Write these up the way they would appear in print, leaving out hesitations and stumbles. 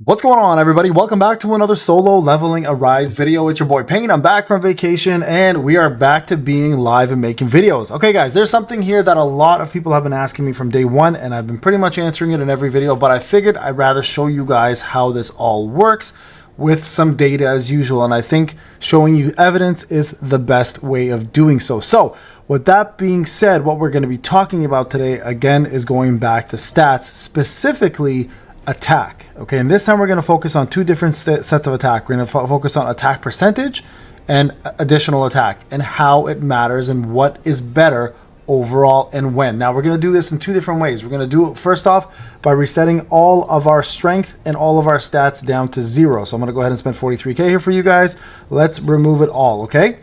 What's going on, everybody? Welcome back to another solo leveling Arise video. It's your boy Payne. I'm back from vacation and we are back to being live and making videos. Okay guys, there's something here that a lot of people have been asking me from day one and I've been pretty much answering it in every video, but I figured I'd rather show you guys how this all works with some data as usual, and I think showing you evidence is the best way of doing so. So with that being said, what we're going to be talking about today again is going back to stats, specifically attack. Okay, and this time we're going to focus on two different sets of attack. We're going to focus on attack percentage and additional attack and how it matters and what is better overall and when. Now we're going to do this in two different ways. We're going to do it first off by resetting all of our strength and all of our stats down to 0. So I'm going to go ahead and spend 43k here for you guys. Let's remove it all. Okay,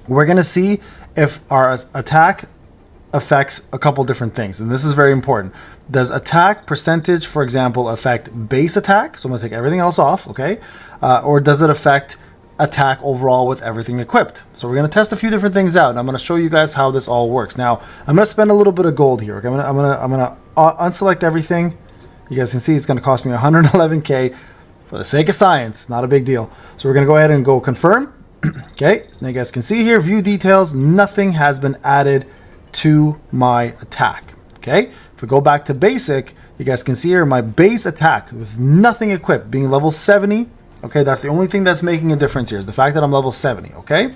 we're going to see if our attack affects a couple different things, and this is very important. Does attack percentage, for example, affect base attack? So I'm going to take everything else off, okay? Or does it affect attack overall with everything equipped? So we're going to test a few different things out, and I'm going to show you guys how this all works. Now, I'm going to spend a little bit of gold here. Okay? I'm going to unselect everything. You guys can see it's going to cost me 111k for the sake of science. Not a big deal. So we're going to go ahead and go confirm. Okay, now you guys can see here, view details, nothing has been added to my attack. Okay, if we go back to basic, you guys can see here my base attack with nothing equipped being level 70. Okay, that's the only thing that's making a difference here is the fact that I'm level 70. Okay,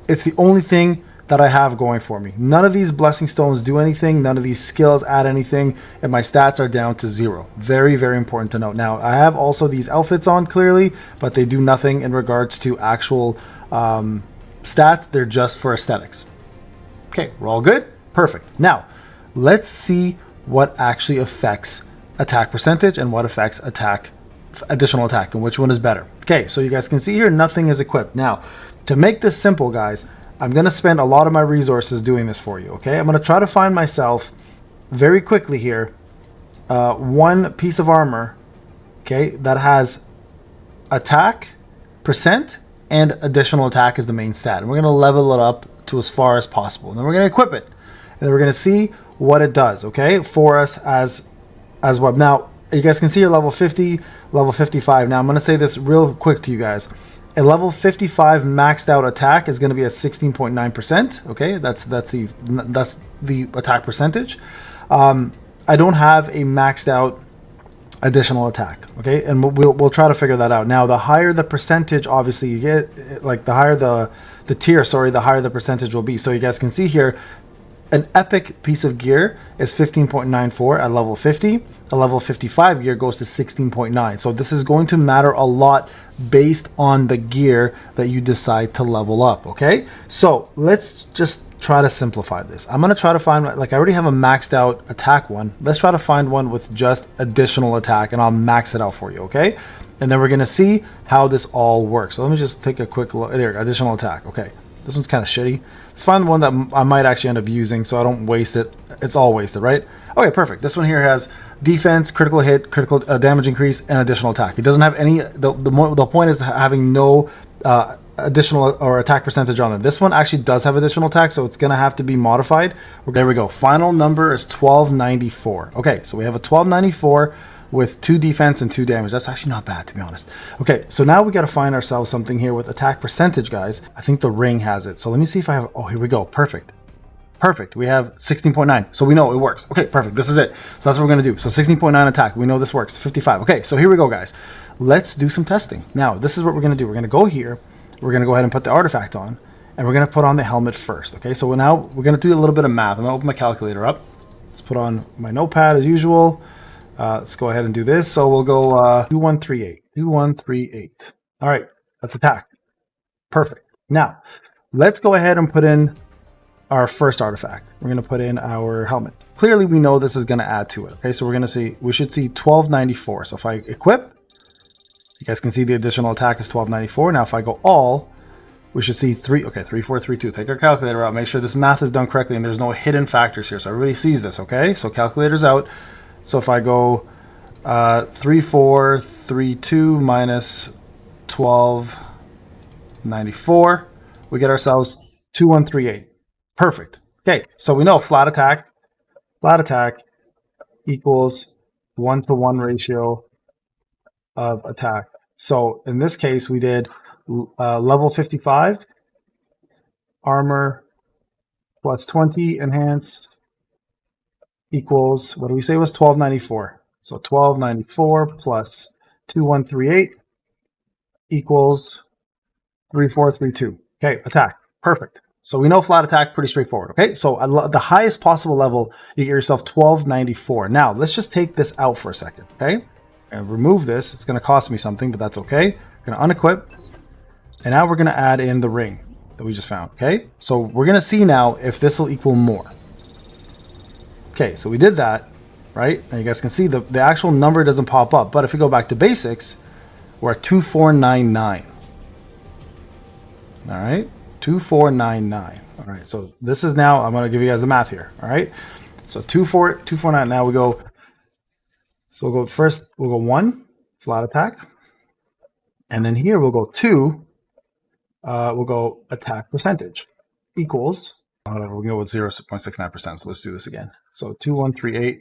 it's the only thing that I have going for me. None of these blessing stones do anything, none of these skills add anything, and my stats are down to 0. Very, very important to note. Now I have also these outfits on clearly, but they do nothing in regards to actual stats. They're just for aesthetics. Okay, we're all good? Perfect. Now, let's see what actually affects attack percentage and what affects additional attack, and which one is better. Okay, so you guys can see here, nothing is equipped. Now, to make this simple, guys, I'm going to spend a lot of my resources doing this for you, okay? I'm going to try to find myself very quickly here one piece of armor, okay, that has attack percent and additional attack as the main stat. And we're going to level it up to as far as possible. And then we're going to equip it. And then we're going to see what it does, okay, for us as well. Now, you guys can see your level 50, level 55. Now, I'm going to say this real quick to you guys. A level 55 maxed out attack is going to be at 16.9%. Okay, that's the attack percentage. I don't have a maxed out additional attack. Okay, and we'll try to figure that out. Now, the higher the percentage, obviously you get, like the higher the tier, sorry, the higher the percentage will be. So you guys can see here, an epic piece of gear is 15.94 at level 50. A level 55 gear goes to 16.9. So this is going to matter a lot based on the gear that you decide to level up, okay? So let's just try to simplify this. I'm going to try to find, like I already have a maxed out attack one. Let's try to find one with just additional attack, and I'll max it out for you, okay? And then we're going to see how this all works. So let me just take a quick look. There, additional attack. Okay, this one's kind of shitty. Let's find the one that I might actually end up using so I don't waste it. It's all wasted, right? Okay, perfect. This one here has defense, critical hit, critical damage increase, and additional attack. It doesn't have any, the point is having no additional or attack percentage on it. This one actually does have additional attack, so it's going to have to be modified. There we go. Final number is 1294. Okay, so we have a 1294 with 2 defense and 2 damage. That's actually not bad, to be honest. Okay, so now we got to find ourselves something here with attack percentage, guys. I think the ring has it. So let me see if I have, oh, here we go. Perfect. Perfect. We have 16.9. So we know it works. Okay, perfect. This is it. So that's what we're going to do. So 16.9 attack. We know this works. 55. Okay, so here we go, guys. Let's do some testing. Now, this is what we're going to do. We're going to go here. We're going to go ahead and put the artifact on. And we're going to put on the helmet first. Okay, so now we're going to do a little bit of math. I'm going to open my calculator up. Let's put on my notepad as usual. Let's go ahead and do this. So we'll go 2138. 2138. All right, that's attack. Perfect. Now, let's go ahead and put in our first artifact. We're going to put in our helmet. Clearly, we know this is going to add to it. Okay, so we're going to see, we should see 1294. So if I equip, you guys can see the additional attack is 1294. Now, if I go all, we should see 3432. Take our calculator out. Make sure this math is done correctly and there's no hidden factors here. So everybody sees this, okay? So calculator's out. So if I go 3432 minus 1294, we get ourselves 2138. Perfect. Okay, so we know flat attack equals 1-to-1 ratio of attack. So in this case, we did level 55, armor plus 20 enhance equals, what do we say was 1294? So 1294 plus 2138 equals 3432. Okay, attack. Perfect. So we know flat attack, pretty straightforward. Okay, so the highest possible level, you get yourself 1294. Now, let's just take this out for a second, okay? And remove this. It's going to cost me something, but that's okay. I'm going to unequip. And now we're going to add in the ring that we just found, okay? So we're going to see now if this will equal more. Okay, so we did that, right? And you guys can see the actual number doesn't pop up. But if we go back to basics, we're at 2499. All right, 2499. All right, so this is now, I'm going to give you guys the math here. All right, so 249. Now we go, so we'll go first, we'll go 1, flat attack. And then here we'll go 2, we'll go attack percentage equals, we'll go with 0.69%. So let's do this again. So 2138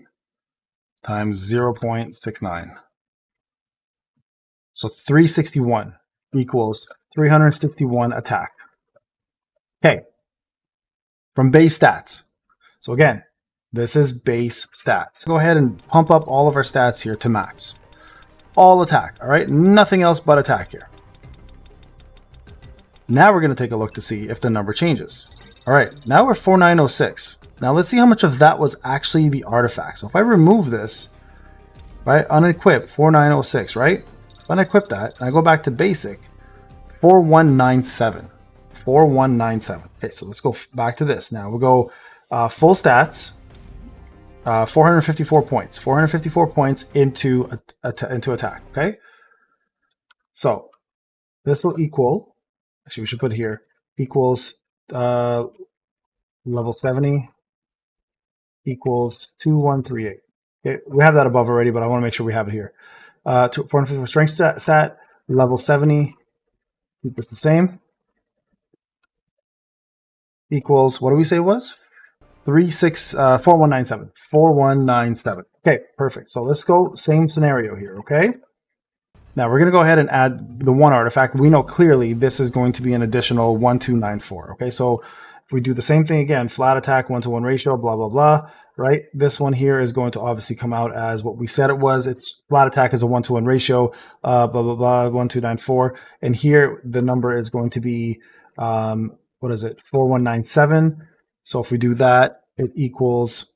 times 0.69. So 361 equals 361 attack. Okay, from base stats. So again, this is base stats. Go ahead and pump up all of our stats here to max. All attack, all right? Nothing else but attack here. Now we're going to take a look to see if the number changes. All right, now we're 4906. Now let's see how much of that was actually the artifact. So if I remove this, right, unequip 4906, right? When I equip that, and I go back to basic, 4197. 4197. Okay, so let's go back to this. Now we'll go full stats, 454 points. 454 points into attack, okay? So this will equal, actually we should put here, equals level 70 equals 2138. Okay, we have that above already, but I want to make sure we have it here. 454 strength stat, level 70, keep this the same, equals, what do we say it was? 4197. 4197. Okay, perfect. So let's go same scenario here, okay? Now we're going to go ahead and add the one artifact. We know clearly this is going to be an additional 1294, okay? So if we do the same thing again, flat attack, 1-to-1 ratio, blah, blah, blah, right? This one here is going to obviously come out as what we said it was. It's flat attack is a 1-to-1 ratio, blah, blah, blah, 1294. And here the number is going to be, what is it? 4197. So if we do that, it equals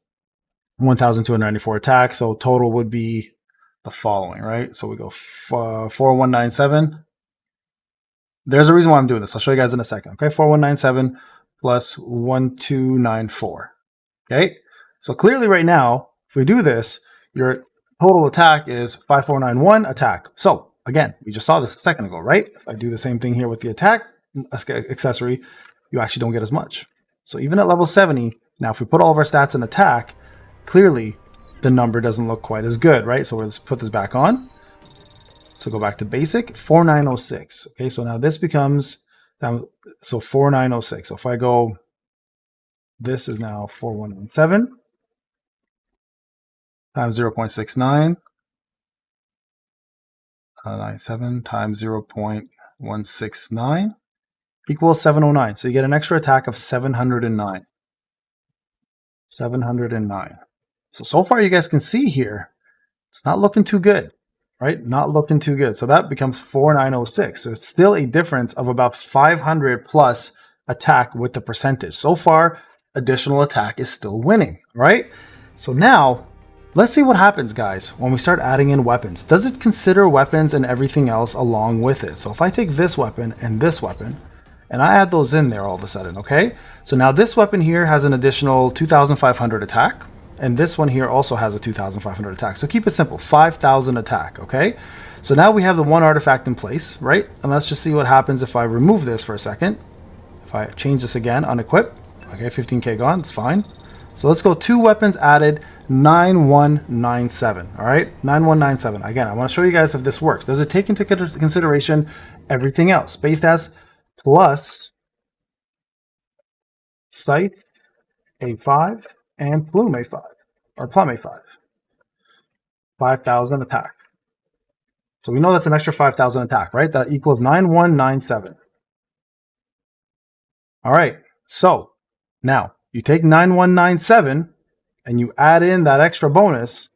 1,294 attack. So total would be the following, right? So we go 4197. There's a reason why I'm doing this. I'll show you guys in a second. Okay, 4197 plus 1294. Okay, so clearly right now, if we do this, your total attack is 5491 attack. So again, we just saw this a second ago, right? If I do the same thing here with the attack accessory, you actually don't get as much. So even at level 70, now if we put all of our stats in attack, clearly the number doesn't look quite as good, right? So let's put this back on. So go back to basic, 4906. Okay, so now this becomes, so 4906. So if I go, this is now 4117 times 0.69, 97 times 0.169 equals 709. So you get an extra attack of 709. 709. So far you guys can see here, it's not looking too good, right? Not looking too good. So that becomes 4906. So it's still a difference of about 500 plus attack with the percentage. So far, additional attack is still winning, right? So now, let's see what happens, guys, when we start adding in weapons. Does it consider weapons and everything else along with it? So if I take this weapon, and I add those in there all of a sudden, okay? So now this weapon here has an additional 2,500 attack, and this one here also has a 2,500 attack. So keep it simple, 5,000 attack, okay? So now we have the one artifact in place, right? And let's just see what happens if I remove this for a second. If I change this again, unequip, okay, 15k gone, it's fine. So let's go 2 weapons added, 9197, all right? 9197. Again, I want to show you guys if this works. Does it take into consideration everything else? Base stats plus Scythe A5 and Plume A5, or Plum A5. 5,000 attack. So we know that's an extra 5,000 attack, right? That equals 9197. All right. So now you take 9197 and you add in that extra bonus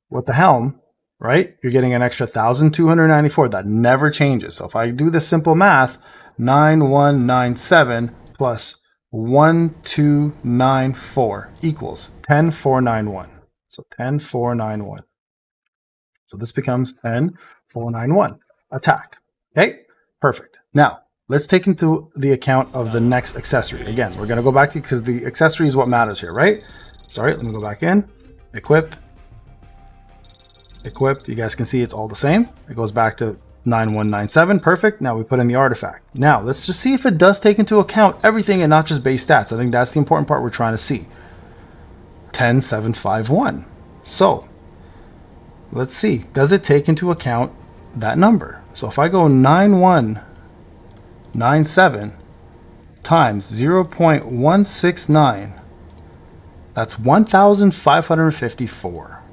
with the helm, right? You're getting an extra 1,294. That never changes. So if I do the simple math, 9197 plus 1294 equals 10491. So 10491. So this becomes 10491 attack. Okay, perfect. Now let's take into the account of the next accessory. Again, we're going to go back to, because the accessory is what matters here, right? Sorry, let me go back in. Equip. You guys can see it's all the same. It goes back to 9197. Perfect. Now we put in the artifact. Now let's just see if it does take into account everything and not just base stats. I think that's the important part we're trying to see. 10751. So let's see. Does it take into account that number? So if I go 9197 times 0.169, that's 1,554.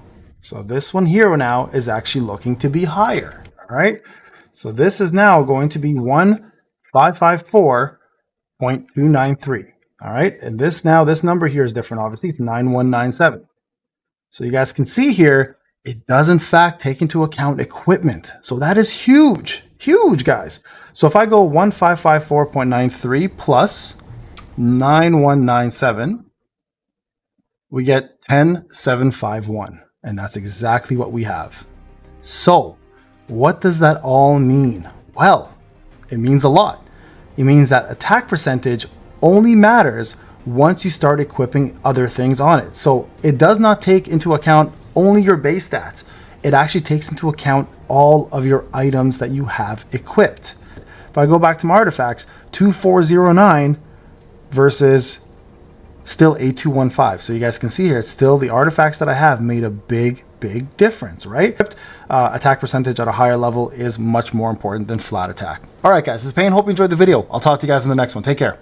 So this one here now is actually looking to be higher. All right. So this is now going to be 1,554.293. All right. And this number here is different. Obviously, it's 9197. So you guys can see here, it does in fact take into account equipment. So that is huge, huge, guys. So if I go 1,554.93 plus 9197, we get 10751. And that's exactly what we have. So what does that all mean? Well, it means a lot. It means that attack percentage only matters once you start equipping other things on it. So it does not take into account only your base stats. It actually takes into account all of your items that you have equipped. If I go back to my artifacts, 2409 versus still 8215. So you guys can see here, it's still the artifacts that I have made a big difference, right? Attack percentage at a higher level is much more important than flat attack. All right, guys, this is Payne. Hope you enjoyed the video. I'll talk to you guys in the next one. Take care.